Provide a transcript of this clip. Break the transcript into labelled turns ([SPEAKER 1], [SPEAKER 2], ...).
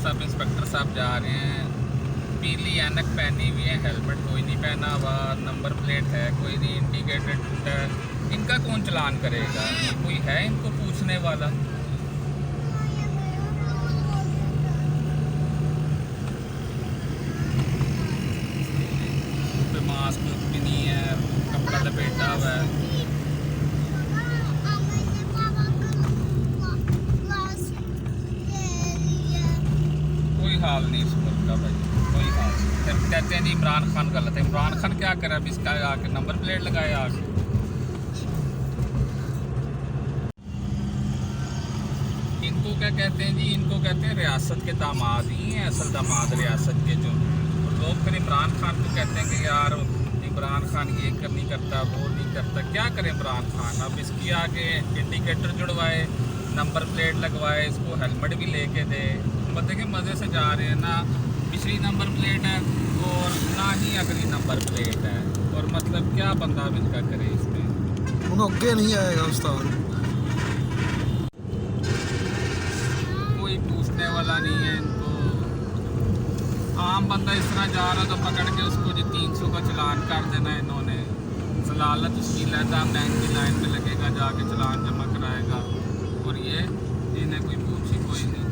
[SPEAKER 1] Sub inspector साहब जा रहे हैं, पीली ऐनक पहनी हुई है, हेलमेट कोई नहीं पहना हुआ, नंबर प्लेट है कोई नहीं, इंडिकेटर टूटा है। इनका कौन चलान करेगा? कोई है इनको पूछने वाला? पे मास्क भी नहीं है, कपड़ा लपेटा हुआ है। कोई हाल नहीं इस मुल्क का भाई, कोई हाल नहीं। फिर कहते हैं जी इमरान खान गलत है। इमरान खान क्या करे? अब इसका आके नंबर प्लेट लगाए आके। इनको क्या कहते हैं जी? इनको कहते हैं रियासत के दामाद ही हैं, असल दामाद रियासत के। जो लोग फिर इमरान खान को कहते हैं कि यार इमरान खान ये कर नहीं करता, वो नहीं करता। क्या करे इमरान खान? अब इसकी आगे इंडिकेटर जुड़वाए, नंबर प्लेट लगवाए, इसको हेलमेट भी लेके दे। बंदे के मज़े से जा रहे हैं ना, पिछली नंबर प्लेट है और ना ही अगली नंबर प्लेट है। और मतलब क्या बंदा अब इनका करे इसमें?
[SPEAKER 2] अगे नहीं आएगा उस्ताद,
[SPEAKER 1] कोई पूछने वाला नहीं है इनको। आम बंदा इस तरह जा रहा तो पकड़ के उसको जी 300 का चलान कर देना इन्होंने। जलालत उसकी लहदा बैंक की लाइन में लगेगा, जाके चलान जमा कराएगा। और ये इन्हें कोई पूछ ही कोई नहीं।